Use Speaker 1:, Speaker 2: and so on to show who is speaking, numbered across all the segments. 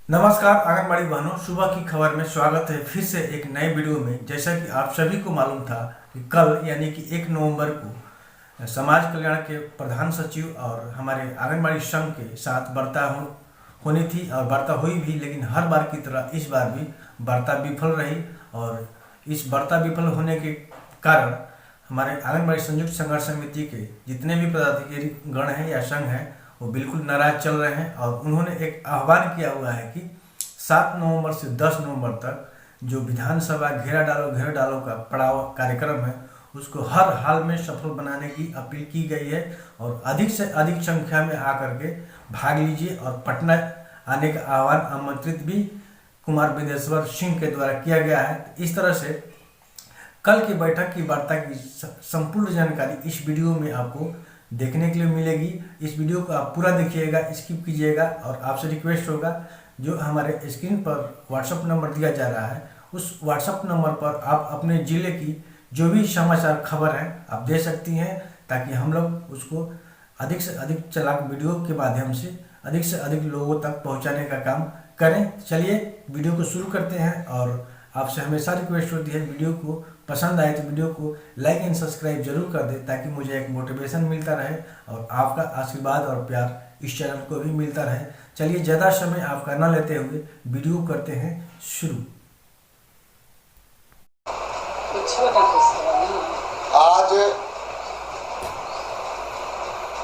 Speaker 1: नमस्कार आंगनबाड़ी बहनों, सुबह की खबर में स्वागत है फिर से एक नए वीडियो में। जैसा कि आप सभी को मालूम था कि कल यानी कि 1 नवंबर को समाज कल्याण के प्रधान सचिव और हमारे आंगनबाड़ी संघ के साथ वार्ता होनी थी और वार्ता हुई भी, लेकिन हर बार की तरह इस बार भी वार्ता विफल रही। और इस वार्ता विफल होने के कारण हमारे आंगनबाड़ी संयुक्त संघर्ष समिति के जितने भी पदाधिकारी गण हैं या संघ हैं वो बिल्कुल नाराज चल रहे हैं। और उन्होंने एक आह्वान किया हुआ है कि 7 नवंबर से 10 नवंबर तक जो विधानसभा घेरा डालो का पड़ाव कार्यक्रम है उसको हर हाल में सफल बनाने की अपील की गई है। और अधिक से अधिक संख्या में आकर के भाग लीजिए। और पटना आने का आह्वान आमंत्रित भी कुमार विदेश्वर सिंह के द्वारा किया गया है। इस तरह से कल की बैठक की वार्ता की संपूर्ण जानकारी इस वीडियो में आपको देखने के लिए मिलेगी। इस वीडियो को आप पूरा देखिएगा, स्किप कीजिएगा। और आपसे रिक्वेस्ट होगा, जो हमारे स्क्रीन पर व्हाट्सएप नंबर दिया जा रहा है उस व्हाट्सएप नंबर पर आप अपने ज़िले की जो भी समाचार खबर है आप दे सकती हैं, ताकि हम लोग उसको अधिक से अधिक चालाक वीडियो के माध्यम से अधिक से लोगों तक पहुंचाने का काम करें। चलिए वीडियो को शुरू करते हैं। और आपसे हमेशा रिक्वेस्ट होती है, वीडियो को पसंद आए तो वीडियो को लाइक एंड सब्सक्राइब जरूर कर दें, ताकि मुझे एक मोटिवेशन मिलता रहे और आपका आशीर्वाद और प्यार इस चैनल को भी मिलता रहे। चलिए ज़्यादा समय आपका न लेते हुए वीडियो करते हैं शुरू।
Speaker 2: आज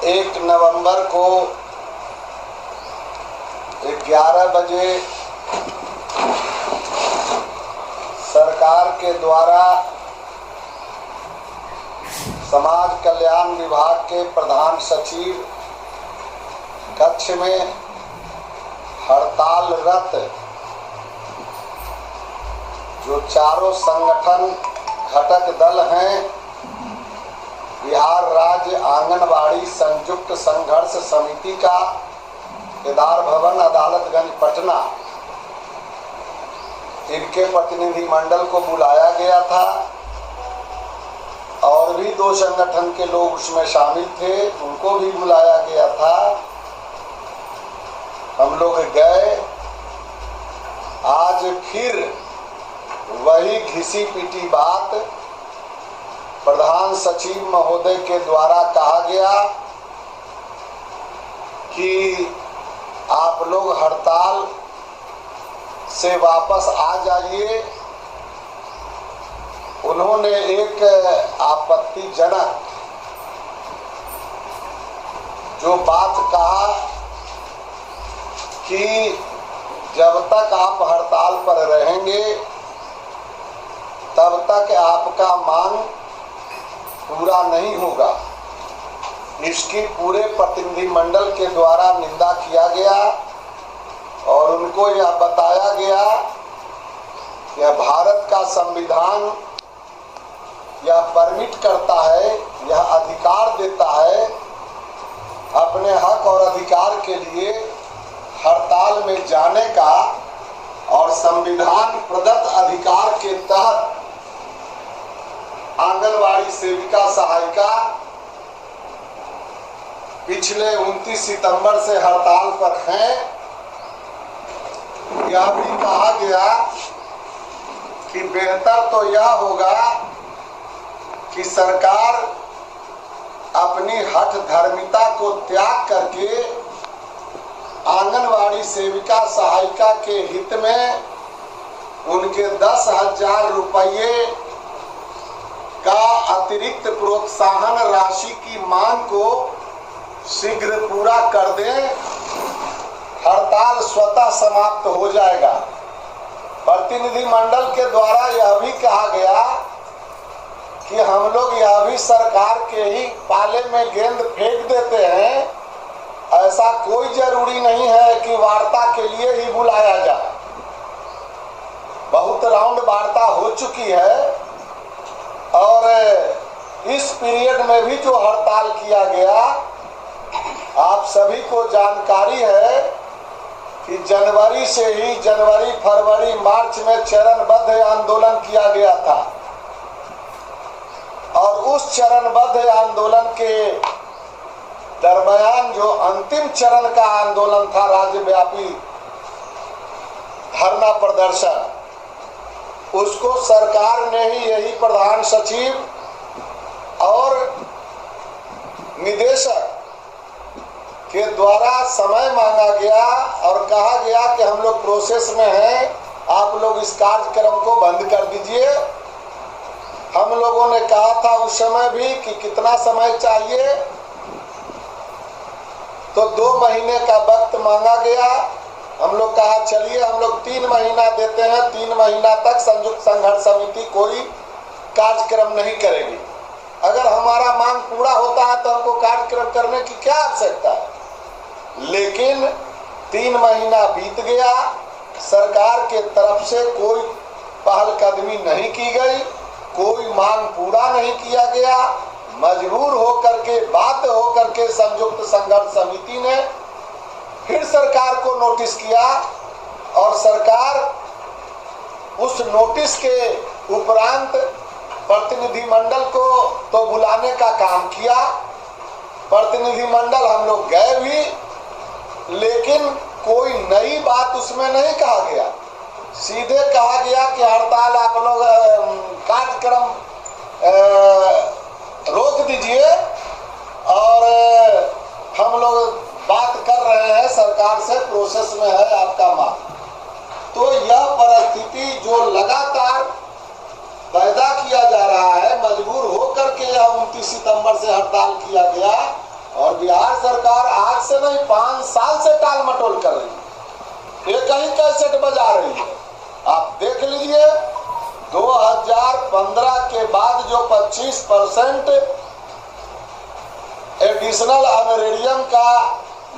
Speaker 2: 1 नवंबर को 11 बजे सरकार के द्वारा समाज कल्याण विभाग के प्रधान सचिव कक्ष में हड़तालरत जो चारों संगठन घटक दल हैं, बिहार राज्य आंगनबाड़ी संयुक्त संघर्ष समिति का केदार भवन अदालतगंज पटना, इनके प्रतिनिधि मंडल को बुलाया गया था। और भी 2 संगठन के लोग उसमें शामिल थे, उनको भी बुलाया गया था। हम लोग गए। आज फिर वही घिसी पिटी बात प्रधान सचिव महोदय के द्वारा कहा गया कि आप लोग हड़ताल से वापस आ जाइए। उन्होंने एक आपत्तिजनक जो बात कहा कि जब तक आप हड़ताल पर रहेंगे तब तक आपका मांग पूरा नहीं होगा। इसकी पूरे प्रतिनिधिमंडल के द्वारा निंदा किया गया और उनको यह बताया गया कि भारत का संविधान यह परमिट करता है, यह अधिकार देता है अपने हक और अधिकार के लिए हड़ताल में जाने का। और संविधान प्रदत्त अधिकार के तहत आंगनवाड़ी सेविका सहायिका पिछले 29 सितंबर से हड़ताल पर हैं। यह भी कहा गया कि बेहतर तो यह होगा कि सरकार अपनी हठ धर्मिता को त्याग करके आंगनवाड़ी सेविका सहायिका के हित में उनके 10,000 रुपये का अतिरिक्त प्रोत्साहन राशि की मांग को शीघ्र पूरा कर दें। हड़ताल स्वतः समाप्त हो जाएगा। प्रतिनिधिमंडल के द्वारा यह भी कहा गया कि हम लोग यह भी सरकार के ही पाले में गेंद फेंक देते हैं, ऐसा कोई जरूरी नहीं है कि वार्ता के लिए ही बुलाया जाए। बहुत राउंड वार्ता हो चुकी है और इस पीरियड में भी जो हड़ताल किया गया, आप सभी को जानकारी है कि जनवरी से ही जनवरी, फरवरी, मार्च में चरणबद्ध आंदोलन किया गया था। और उस चरणबद्ध आंदोलन के दरमियान जो अंतिम चरण का आंदोलन था राज्यव्यापी, धरना प्रदर्शन, उसको सरकार ने ही, यही प्रधान सचिव और निदेशक के द्वारा समय मांगा गया और कहा गया कि हम लोग प्रोसेस में हैं, आप लोग इस कार्यक्रम को बंद कर दीजिए। हम लोगों ने कहा था उस समय भी कि कितना समय चाहिए, तो 2 महीने का वक्त मांगा गया। हम लोग कहा चलिए हम लोग 3 महीना देते हैं, 3 महीना तक संयुक्त संघर्ष समिति कोई कार्यक्रम नहीं करेगी। अगर हमारा मांग पूरा होता है तो हमको कार्यक्रम करने की क्या आवश्यकता है। लेकिन 3 महीना बीत गया, सरकार के तरफ से कोई पहलकदमी नहीं की गई, कोई मांग पूरा नहीं किया गया। मजबूर होकर के, बाध्य होकर के संयुक्त संघर्ष समिति ने फिर सरकार को नोटिस किया और सरकार उस नोटिस के उपरांत प्रतिनिधिमंडल को तो बुलाने का काम किया। प्रतिनिधिमंडल हम लोग गए भी, लेकिन कोई नई बात उसमें नहीं कहा गया। सीधे कहा गया कि हड़ताल आप लोग कार्यक्रम रोक दीजिए और हम लोग बात कर रहे हैं सरकार से, प्रोसेस में है आपका मांग। तो यह परिस्थिति जो लगातार पैदा किया जा रहा है, मजबूर होकर के यह 29 सितंबर से हड़ताल किया गया और बिहार सरकार आज से नहीं 5 साल से टाल मटोल कर रही है, एक ही कैसेट बजा रही है। आप देख लीजिए 2015 के बाद जो 25% एडिशनल ऑनरेरियम का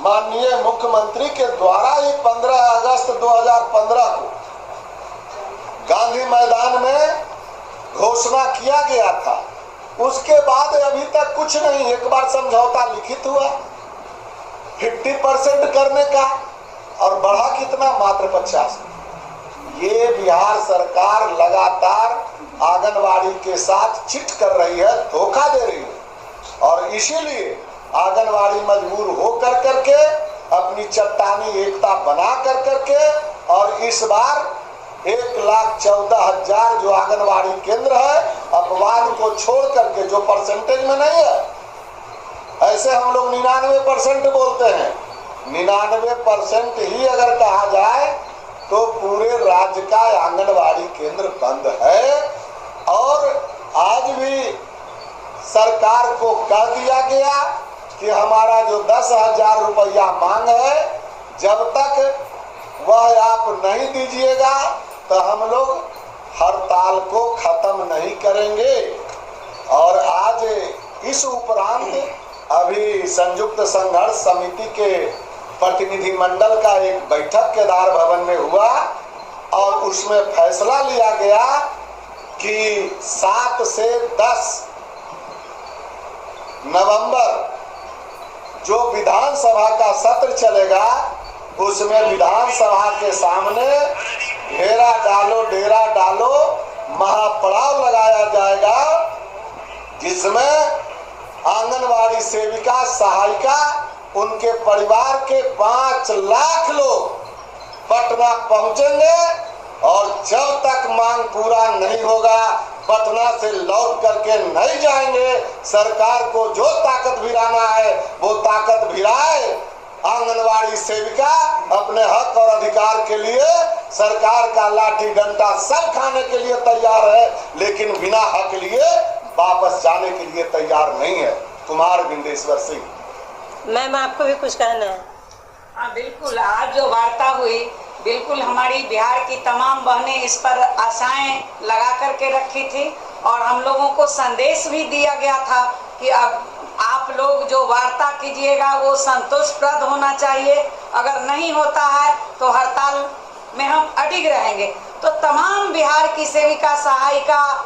Speaker 2: माननीय मुख्यमंत्री के द्वारा ही 15 अगस्त 2015 को गांधी मैदान में घोषणा किया गया था, उसके बाद अभी तक कुछ नहीं। एक बार समझौता लिखित हुआ 50% करने का और बढ़ा कितना, मात्र 50। ये बिहार सरकार लगातार आंगनवाड़ी के साथ चिट कर रही है, धोखा दे रही है और इसीलिए आंगनवाड़ी मजबूर होकर करके अपनी चट्टानी एकता बना कर करके और इस बार 1,14,000 जो आंगनवाड़ी केंद्र है, अपवाद को छोड़ करके, जो परसेंटेज में नहीं है, ऐसे हम लोग 99% बोलते हैं, 99% ही अगर कहा जाए तो पूरे राज्य का आंगनवाड़ी केंद्र बंद है। और आज भी सरकार को कह दिया गया कि हमारा जो 10,000 रुपया मांग है, जब तक वह आप नहीं दीजिएगा तो हम लोग हड़ताल को खत्म नहीं करेंगे। और आज इस उपरांत अभी संयुक्त संघर्ष समिति के प्रतिनिधिमंडल का एक बैठक केदार भवन में हुआ और उसमें फैसला लिया गया कि 7 से 10 नवंबर जो विधानसभा का सत्र चलेगा, उसमें विधानसभा के सामने डेरा डालो महापड़ाव लगाया जाएगा, जिसमें आंगनवाड़ी सेविका, सहायिका, उनके परिवार के 5 लाख लोग पटना पहुंचेंगे और जब तक मांग पूरा नहीं होगा पटना से लौट करके नहीं जाएंगे। सरकार को जो ताकत भिड़ाना है वो ताकत भिड़ाए। आंगनवाड़ी सेविका अपने हक और अधिकार के लिए सरकार का लाठी डंडा सब खाने के लिए तैयार है, लेकिन बिना हक लिए वापस जाने के लिए तैयार नहीं है। कुमार बिंदेश्वर सिंह।
Speaker 3: मैम आपको भी कुछ कहना है?
Speaker 4: हाँ बिल्कुल, आज जो वार्ता हुई, बिल्कुल हमारी बिहार की तमाम बहनें इस पर आशाएं लगा करके रखी थी और हम लोगों को संदेश भी दिया गया था कि अब आप लोग जो वार्ता कीजिएगा वो संतोषप्रद होना चाहिए, अगर नहीं होता है तो हड़ताल में हम अडिग रहेंगे। तो तमाम बिहार की सेविका, सहायिका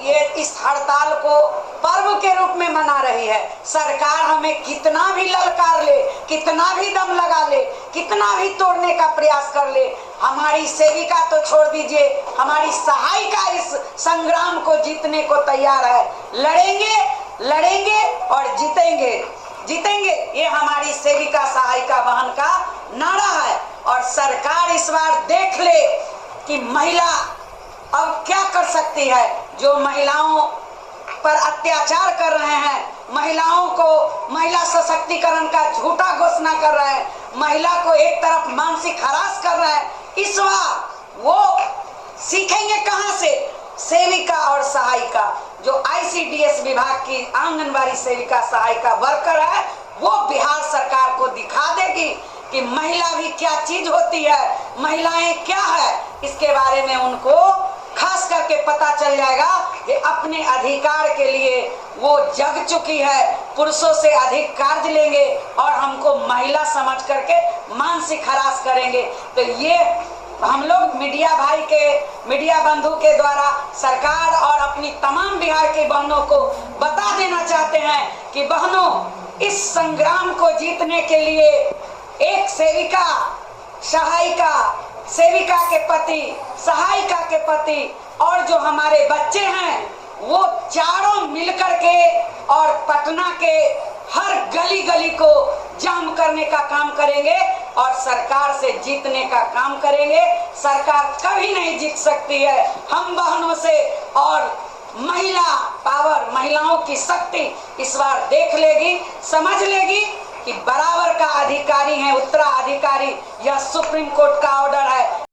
Speaker 4: ये इस हड़ताल को पर्व के रूप में मना रही है। सरकार हमें कितना भी ललकार ले, कितना भी दम लगा ले, कितना भी तोड़ने का प्रयास कर ले, हमारी सेविका तो छोड़ दीजिए, हमारी सहायिका इस संग्राम को जीतने को तैयार है। लड़ेंगे और जीतेंगे। ये हमारी सेविका, सहायिका बहन का नारा है और सरकार इस बार देख ले कि महिला अब क्या कर सकती है। जो महिलाओं पर अत्याचार कर रहे हैं, महिलाओं को महिला सशक्तिकरण का झूठा घोषणा कर रहे हैं, महिला को एक तरफ मानसिक हरास कर रहे हैं, इस बार वो सीखेंगे कहां से? सेविका और सहायिका, जो ICDS विभाग की आंगनबाड़ी सेविका सहायिका वर्कर है, वो बिहार सरकार को दिखा देगी कि महिला भी क्या चीज होती है, महिलाएं क्या है। इसके बारे में उनको खास करके पता चल जाएगा कि अपने अधिकार के लिए वो जग चुकी है, पुरुषों से अधिक कार्य लेंगे और हमको महिला समझ करके मानसिक हरास करेंगे। तो ये हम लोग मीडिया भाई के, मीडिया बंधु के द्वारा सरकार और अपनी तमाम बिहार की बहनों को बता देना चाहते हैं कि बहनों, इस संग्राम को जीतने के लिए एक सेविका, सहायिका, सेविका के पति, सहायिका के पति और जो हमारे बच्चे हैं, वो चारों मिलकर के और पटना के हर गली गली को जाम करने का काम करेंगे और सरकार से जीतने का काम करेंगे। सरकार कभी नहीं जीत सकती है हम बहनों से, और महिला पावर, महिलाओं की शक्ति इस बार देख लेगी, समझ लेगी कि बराबर का अधिकारी है उत्तराधिकारी। यह सुप्रीम कोर्ट का ऑर्डर है